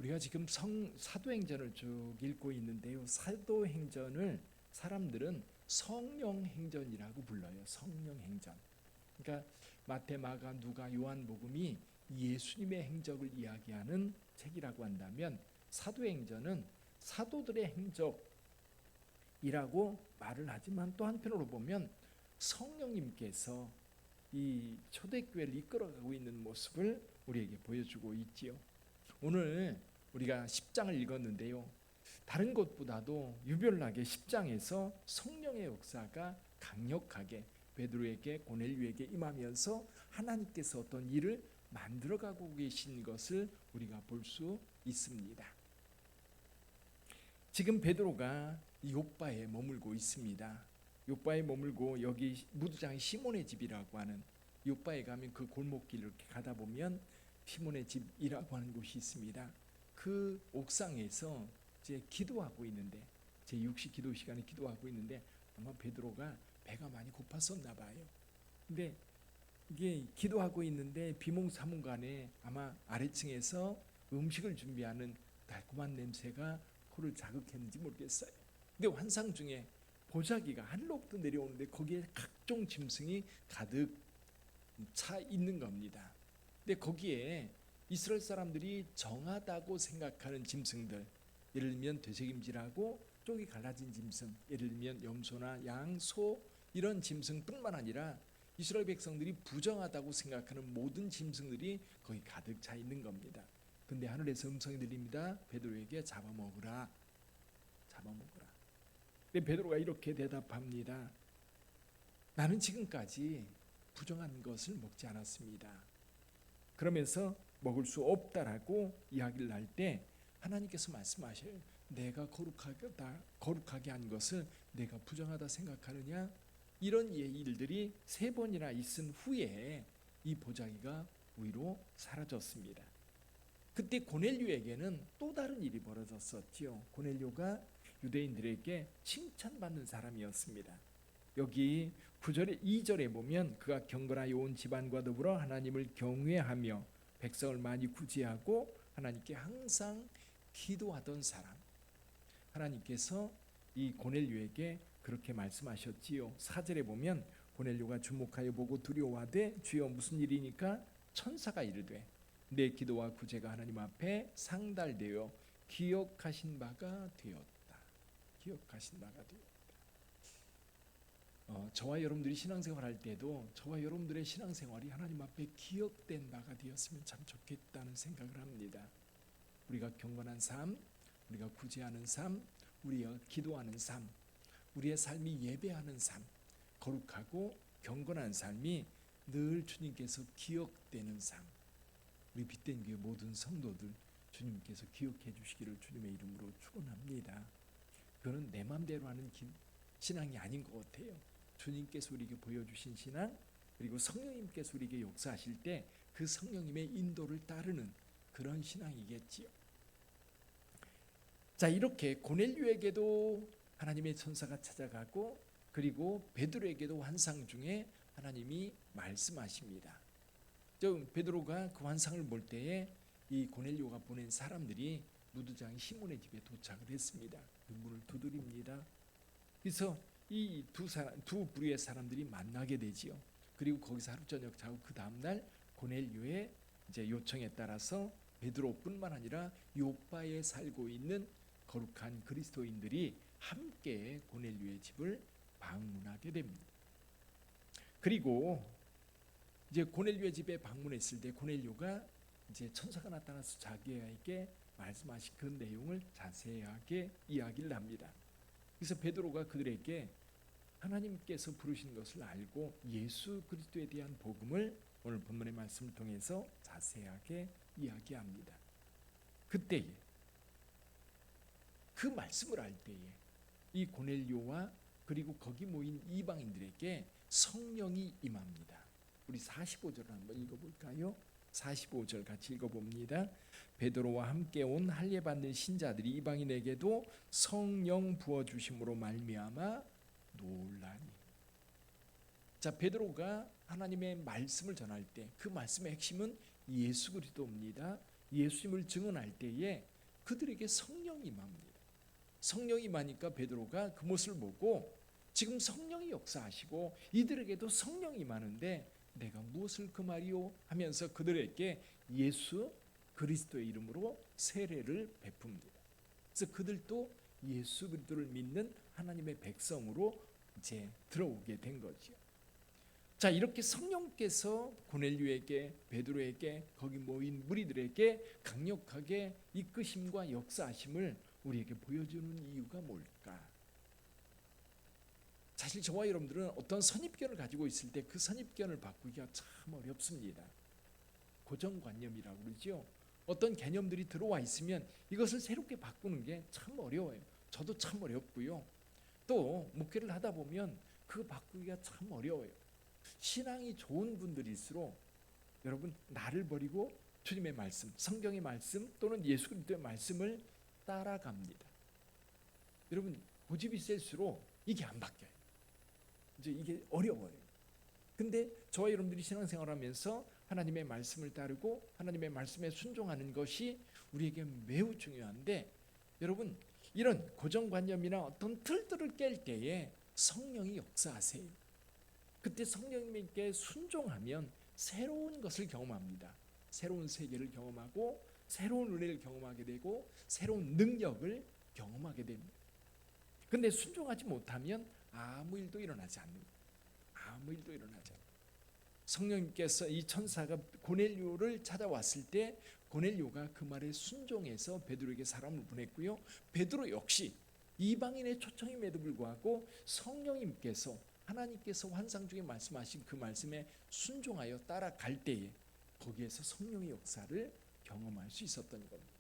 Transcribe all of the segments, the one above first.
우리가 지금 사도행전을 쭉 읽고 있는데요. 사도행전을 사람들은 성령행전이라고 불러요. 성령행전. 그러니까 마태, 마가, 누가, 요한복음이 예수님의 행적을 이야기하는 책이라고 한다면 사도행전은 사도들의 행적이라고 말을 하지만 또 한편으로 보면 성령님께서 이 초대교회를 이끌어가고 있는 모습을 우리에게 보여주고 있지요. 오늘 우리가 10장을 읽었는데요. 다른 것보다도 유별나게 10장에서 성령의 역사가 강력하게 베드로에게 고넬료에게 임하면서 하나님께서 어떤 일을 만들어가고 계신 것을 우리가 볼 수 있습니다. 지금 베드로가 요빠에 머물고 있습니다. 요빠에 머물고 여기 무두장 시몬의 집이라고 하는 요빠에 가면 그 골목길을 이렇게 가다 보면 시몬의 집이라고 하는 곳이 있습니다. 그 옥상에서 이제 기도하고 있는데 제6시 기도 시간에 기도하고 있는데 아마 베드로가 배가 많이 고팠었나 봐요. 근데 이게 기도하고 있는데 비몽사몽간에 아마 아래층에서 음식을 준비하는 달콤한 냄새가 코를 자극했는지 모르겠어요. 근데 환상 중에 보자기가 하늘로부터 내려오는데 거기에 각종 짐승이 가득 차 있는 겁니다. 근데 거기에 이스라엘 사람들이 정하다고 생각하는 짐승들, 예를 들면 되새김질하고 쪽이 갈라진 짐승, 예를 들면 염소나 양, 소 이런 짐승뿐만 아니라 이스라엘 백성들이 부정하다고 생각하는 모든 짐승들이 거기 가득 차 있는 겁니다. 근데 하늘에서 음성이 들립니다. 베드로에게 잡아먹으라. 잡아먹으라. 근데 베드로가 이렇게 대답합니다. 나는 지금까지 부정한 것을 먹지 않았습니다. 그러면서 먹을 수 없다라고 이야기를 할 때 하나님께서 말씀하셔요. 내가 거룩하게 한 것을 내가 부정하다 생각하느냐? 이런 일들이 3번이나 있은 후에 이 보자기가 위로 사라졌습니다. 그때 고넬료에게는 또 다른 일이 벌어졌었지요. 고넬료가 유대인들에게 칭찬받는 사람이었습니다. 여기 2절에 보면 그가 경건하여 온 집안과 더불어 하나님을 경외하며 백성을 많이 구제하고 하나님께 항상 기도하던 사람. 하나님께서 이 고넬료에게 그렇게 말씀하셨지요. 4절에 보면 고넬료가 주목하여 보고 두려워하되 주여 무슨 일이니까 천사가 이르되 내 기도와 구제가 하나님 앞에 상달되어 기억하신 바가 되었다. 기억하신 바가 되었다. 저와 여러분들이 신앙생활 할 때도 저와 여러분들의 신앙생활이 하나님 앞에 기억된 바가 되었으면 참 좋겠다는 생각을 합니다. 우리가 경건한 삶, 우리가 구제하는 삶, 우리가 기도하는 삶, 우리의 삶이 예배하는 삶, 거룩하고 경건한 삶이 늘 주님께서 기억되는 삶. 우리 빛된 교회 모든 성도들 주님께서 기억해 주시기를 주님의 이름으로 축원합니다. 그거는 내 맘대로 하는 신앙이 아닌 것 같아요. 주님께서 우리에게 보여주신 신앙, 그리고 성령님께서 우리에게 역사하실 때 그 성령님의 인도를 따르는 그런 신앙이겠지요. 자, 이렇게 고넬료에게도 하나님의 천사가 찾아가고 그리고 베드로에게도 환상 중에 하나님이 말씀하십니다. 베드로가 그 환상을 볼 때에 이 고넬료가 보낸 사람들이 무두장 시몬의 집에 도착을 했습니다. 그 문을 두드립니다. 그래서 이 두 부류의 사람들이 만나게 되지요. 그리고 거기서 하루 저녁 자고 그 다음 날 고넬료의 이제 요청에 따라서 베드로뿐만 아니라 요빠에 살고 있는 거룩한 그리스도인들이 함께 고넬료의 집을 방문하게 됩니다. 그리고 이제 고넬료의 집에 방문했을 때 고넬료가 이제 천사가 나타나서 자기에게 말씀하신 그 내용을 자세하게 이야기를 합니다. 그래서 베드로가 그들에게 하나님께서 부르신 것을 알고 예수 그리스도에 대한 복음을 오늘 본문의 말씀을 통해서 자세하게 이야기합니다. 그때에 그 말씀을 할 때에 이 고넬료와 그리고 거기 모인 이방인들에게 성령이 임합니다. 우리 45절을 한번 읽어볼까요? 45절 같이 읽어봅니다. 베드로와 함께 온 할례 받는 신자들이 이방인에게도 성령 부어주심으로 말미암아 놀라니. 자, 베드로가 하나님의 말씀을 전할 때 그 말씀의 핵심은 예수 그리스도입니다. 예수님을 증언할 때에 그들에게 성령이 임합니다. 성령이 임하니까 베드로가 그 모습을 보고 지금 성령이 역사하시고 이들에게도 성령이 임하는데 내가 무엇을 금하리요 하면서 그들에게 예수 그리스도의 이름으로 세례를 베풉니다. 그래서 그들도 예수 그리스도를 믿는 하나님의 백성으로 이제 들어오게 된 거죠. 자, 이렇게 성령께서 고넬료에게 베드로에게 거기 모인 무리들에게 강력하게 이끄심과 역사하심을 우리에게 보여주는 이유가 뭘까? 사실 저와 여러분들은 어떤 선입견을 가지고 있을 때 그 선입견을 바꾸기가 참 어렵습니다. 고정관념이라고 그러죠. 어떤 개념들이 들어와 있으면 이것을 새롭게 바꾸는 게 참 어려워요. 저도 참 어렵고요. 또 목회를 하다 보면 그거 바꾸기가 참 어려워요. 신앙이 좋은 분들일수록 여러분 나를 버리고 주님의 말씀, 성경의 말씀 또는 예수 그리스도의 말씀을 따라갑니다. 여러분 고집이 셀수록 이게 안 바뀌어요. 이제 이게 어려워요. 근데 저와 여러분들이 신앙생활하면서 하나님의 말씀을 따르고 하나님의 말씀에 순종하는 것이 우리에게 매우 중요한데 여러분 이런 고정관념이나 어떤 틀들을 깰 때에 성령이 역사하세요. 그때 성령님께 순종하면 새로운 것을 경험합니다. 새로운 세계를 경험하고 새로운 은혜를 경험하게 되고 새로운 능력을 경험하게 됩니다. 근데 순종하지 못하면 아무 일도 일어나지 않는다. 아무 일도 일어나지 않는다. 성령님께서 이 천사가 고넬료를 찾아왔을 때 고넬료가 그 말에 순종해서 베드로에게 사람을 보냈고요. 베드로 역시 이방인의 초청임에도 불구하고 성령님께서 하나님께서 환상 중에 말씀하신 그 말씀에 순종하여 따라갈 때에 거기에서 성령의 역사를 경험할 수 있었던 겁니다.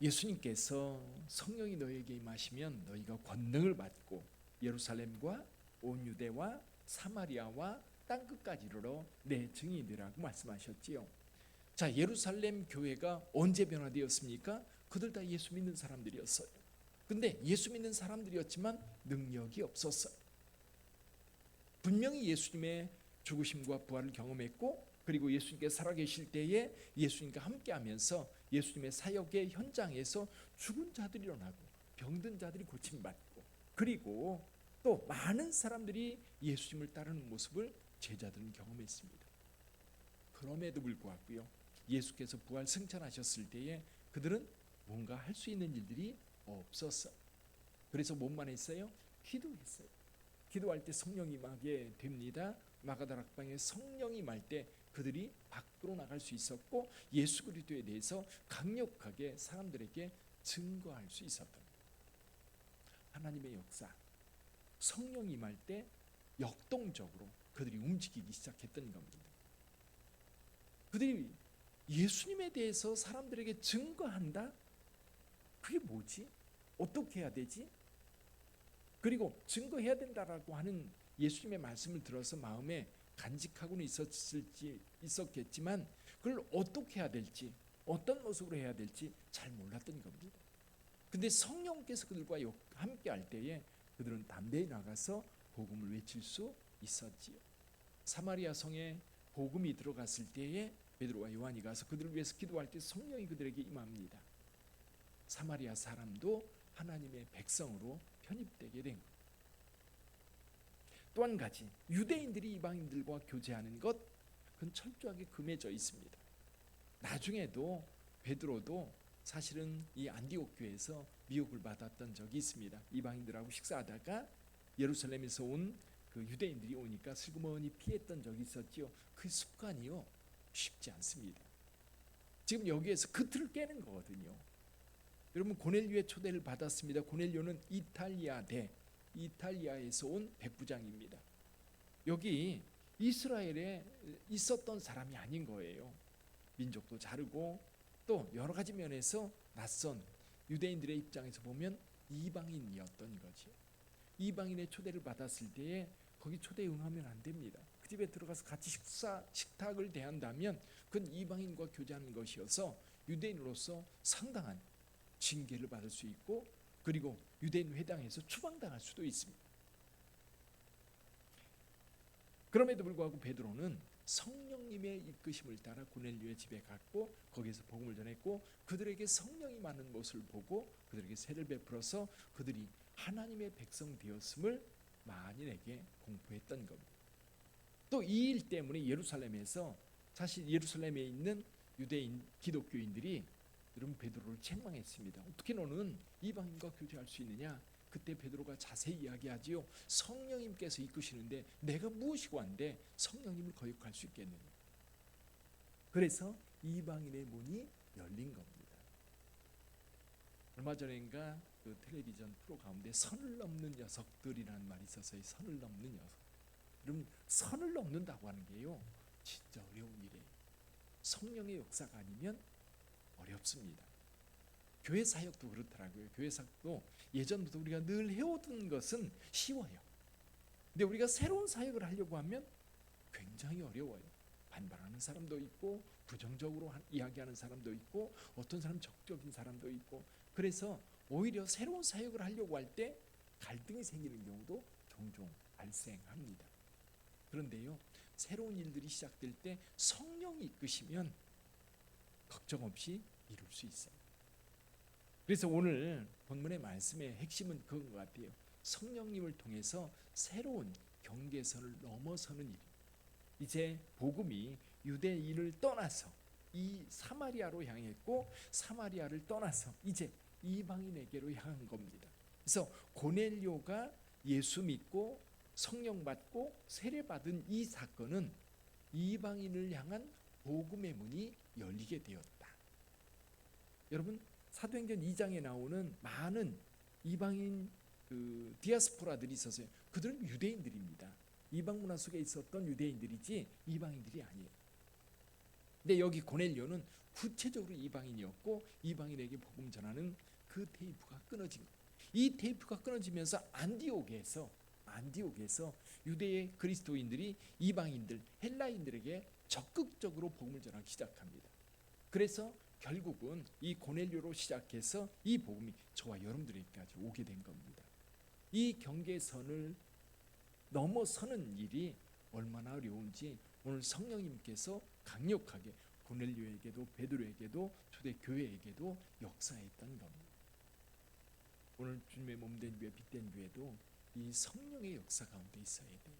예수님께서 성령이 너희에게 임하시면 너희가 권능을 받고 예루살렘과 온 유대와 사마리아와 땅끝까지 이르러 내 증인이라고 말씀하셨지요. 자, 예루살렘 교회가 언제 변화되었습니까? 그들 다 예수 믿는 사람들이었어요. 근데 예수 믿는 사람들이었지만 능력이 없었어요. 분명히 예수님의 죽으심과 부활을 경험했고 그리고 예수님께 살아계실 때에 예수님과 함께하면서 예수님의 사역의 현장에서 죽은 자들이 일어나고 병든 자들이 고침받고 그리고 또 많은 사람들이 예수님을 따르는 모습을 제자들은 경험했습니다. 그럼에도 불구하고요, 예수께서 부활 승천하셨을 때에 그들은 뭔가 할 수 있는 일들이 없었어요. 그래서 뭐만 했어요? 기도했어요. 기도할 때 성령이 임하게 됩니다. 마가다락방에 성령이 임할 때 그들이 밖으로 나갈 수 있었고 예수 그리스도에 대해서 강력하게 사람들에게 증거할 수 있었던 거예요. 하나님의 역사, 성령이 임할 때 역동적으로 그들이 움직이기 시작했던 겁니다. 그들이 예수님에 대해서 사람들에게 증거한다? 그게 뭐지? 어떻게 해야 되지? 그리고 증거해야 된다라고 하는 예수님의 말씀을 들어서 마음에 간직하고는 있었겠지만 그걸 어떻게 해야 될지 어떤 모습으로 해야 될지 잘 몰랐던 겁니다. 근데 성령께서 그들과 함께 할 때에 그들은 담대히 나가서 복음을 외칠 수 있었지요. 사마리아 성에 복음이 들어갔을 때에 베드로와 요한이 가서 그들을 위해서 기도할 때 성령이 그들에게 임합니다. 사마리아 사람도 하나님의 백성으로 편입되게 된 것. 또 한 가지, 유대인들이 이방인들과 교제하는 것, 그건 철저하게 금해져 있습니다. 나중에도 베드로도 사실은 이 안디옥 교회에서 미혹을 받았던 적이 있습니다. 이방인들하고 식사하다가 예루살렘에서 온 그 유대인들이 오니까 슬그머니 피했던 적이 있었지요. 그 습관이요 쉽지 않습니다. 지금 여기에서 그 틀을 깨는 거거든요. 여러분 고넬료의 초대를 받았습니다. 고넬료는 이탈리아에서 온 백부장입니다. 여기 이스라엘에 있었던 사람이 아닌 거예요. 민족도 다르고 또 여러 가지 면에서 낯선 유대인들의 입장에서 보면 이방인이었던 거죠. 이방인의 초대를 받았을 때에 거기 초대에 응하면 안 됩니다. 그 집에 들어가서 같이 식탁을 대한다면 그건 이방인과 교제하는 것이어서 유대인으로서 상당한 징계를 받을 수 있고 그리고 유대인 회당에서 추방당할 수도 있습니다. 그럼에도 불구하고 베드로는 성령님의 이끄심을 따라 고넬료의 집에 갔고 거기에서 복음을 전했고 그들에게 성령이 많은 모습을 보고 그들에게 세를 베풀어서 그들이 하나님의 백성 되었음을 만인에게 공포했던 겁니다. 또 이 일 때문에 예루살렘에서 사실 예루살렘에 있는 유대인 기독교인들이 여러분 베드로를 책망했습니다. 어떻게 너는 이방인과 교제할 수 있느냐? 그때 베드로가 자세히 이야기하지요. 성령님께서 이끄시는데 내가 무엇이고 한데 성령님을 거역할 수 있겠느냐? 그래서 이방인의 문이 열린 겁니다. 얼마 전인가 그 텔레비전 프로 가운데 선을 넘는 녀석들이라는 말이 있었어요. 선을 넘는 녀석. 여러분 선을 넘는다고 하는 게요 진짜 어려운 일이에요. 성령의 역사가 아니면 어렵습니다. 교회 사역도 그렇더라고요. 교회 사역도 예전부터 우리가 늘 해오던 것은 쉬워요. 근데 우리가 새로운 사역을 하려고 하면 굉장히 어려워요. 반발하는 사람도 있고 부정적으로 이야기하는 사람도 있고 어떤 사람 적극적인 사람도 있고 그래서 오히려 새로운 사역을 하려고 할 때 갈등이 생기는 경우도 종종 발생합니다. 그런데요 새로운 일들이 시작될 때 성령이 이끄시면 걱정 없이 이룰 수 있어요. 그래서 오늘 본문의 말씀의 핵심은 그건 것 같아요. 성령님을 통해서 새로운 경계선을 넘어서는 일. 이제 복음이 유대인을 떠나서 이 사마리아로 향했고 사마리아를 떠나서 이제 이방인에게로 향한 겁니다. 그래서 고넬료가 예수 믿고 성령 받고 세례 받은 이 사건은 이방인을 향한 복음의 문이 열리게 되었다. 여러분 사도행전 2장에 나오는 많은 이방인 그 디아스포라들이 있었어요. 그들은 유대인들입니다. 이방 문화 속에 있었던 유대인들이지 이방인들이 아니에요. 근데 여기 고넬료는 구체적으로 이방인이었고 이방인에게 복음 전하는 그 테이프가 끊어진 거예요. 이 테이프가 끊어지면서 안디옥에서 유대의 그리스도인들이 이방인들 헬라인들에게 적극적으로 복음을 전하기 시작합니다. 그래서 결국은 이 고넬료로 시작해서 이 복음이 저와 여러분들에게까지 오게 된 겁니다. 이 경계선을 넘어서는 일이 얼마나 어려운지 오늘 성령님께서 강력하게 고넬료에게도 베드로에게도 초대교회에게도 역사했던 겁니다. 오늘 주님의 몸된 교회 빛된 교회도 이 성령의 역사 가운데 있어야 돼요.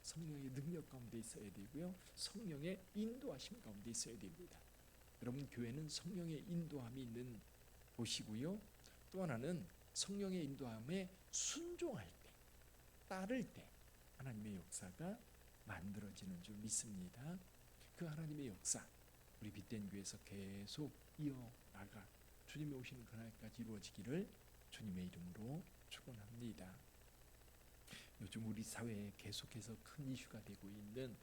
성령의 능력 가운데 있어야 되고요. 성령의 인도하심 가운데 있어야 됩니다. 여러분 교회는 성령의 인도함이 있는 곳이고요. 또 하나는 성령의 인도함에 순종할 때, 따를 때 하나님의 역사가 만들어지는 줄 믿습니다. 그 하나님의 역사 우리 빛된 교회에서 계속 이어나가 주님이 오시는 그날까지 이루어지기를 주님의 이름으로 축원합니다. 요즘 우리 사회에 계속해서 큰 이슈가 되고 있는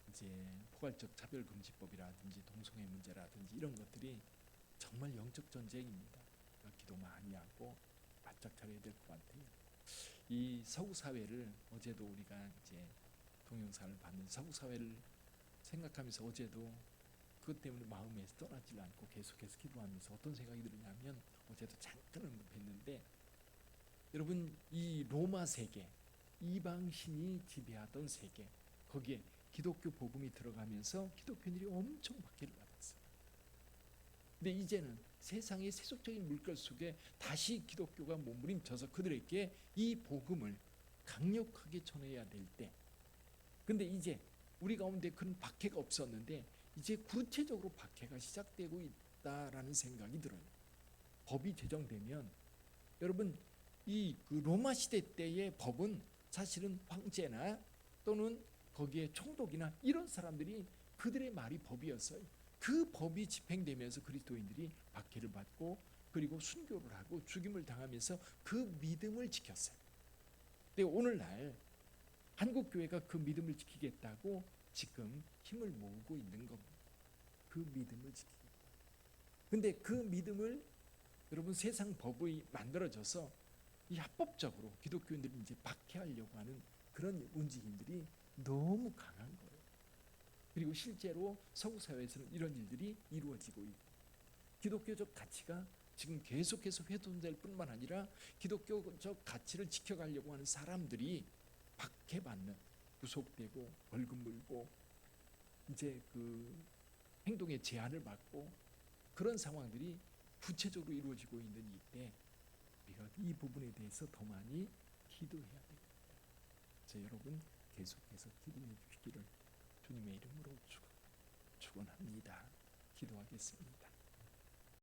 이제 포괄적 차별금지법이라든지 동성애 문제라든지 이런 것들이 정말 영적 전쟁입니다. 기도 많이 하고 바짝 차려야 될 것 같아요. 이 서구 사회를 어제도 우리가 이제 동영상을 봤는 서구 사회를 생각하면서 어제도 그것 때문에 마음에서 떠나질 않고 계속해서 기도하면서 어떤 생각이 드느냐면 어제도 잠깐 언급했는데 여러분 이 로마 세계 이방신이 지배하던 세계 거기에 기독교 복음이 들어가면서 기독교인들이 엄청 박해를 받았어요. 근데 이제는 세상의 세속적인 물결 속에 다시 기독교가 몸부림쳐서 그들에게 이 복음을 강력하게 전해야 될 때, 근데 이제 우리 가운데 그런 박해가 없었는데 이제 구체적으로 박해가 시작되고 있다라는 생각이 들어요. 법이 제정되면 여러분 이 그 로마 시대 때의 법은 사실은 황제나 또는 거기에 총독이나 이런 사람들이 그들의 말이 법이었어요. 그 법이 집행되면서 그리스도인들이 박해를 받고 그리고 순교를 하고 죽임을 당하면서 그 믿음을 지켰어요. 근데 오늘날 한국 교회가 그 믿음을 지키겠다고 지금 힘을 모으고 있는 겁니다. 그 믿음을 지키겠다. 근데 그 믿음을 여러분 세상 법이 만들어져서 이 합법적으로 기독교인들이 이제 박해하려고 하는 그런 움직임들이 너무 강한 거예요. 그리고 실제로 서구 사회에서는 이런 일들이 이루어지고 있고 기독교적 가치가 지금 계속해서 훼손될 뿐만 아니라 기독교적 가치를 지켜가려고 하는 사람들이 박해받는, 구속되고 벌금 물고 이제 그 행동의 제한을 받고 그런 상황들이 구체적으로 이루어지고 있는 이때 우리가 이 부분에 대해서 더 많이 기도해야 됩니다. 그래서 여러분 계속해서 기도해 주시기를 주님의 이름으로 축원합니다. 기도하겠습니다.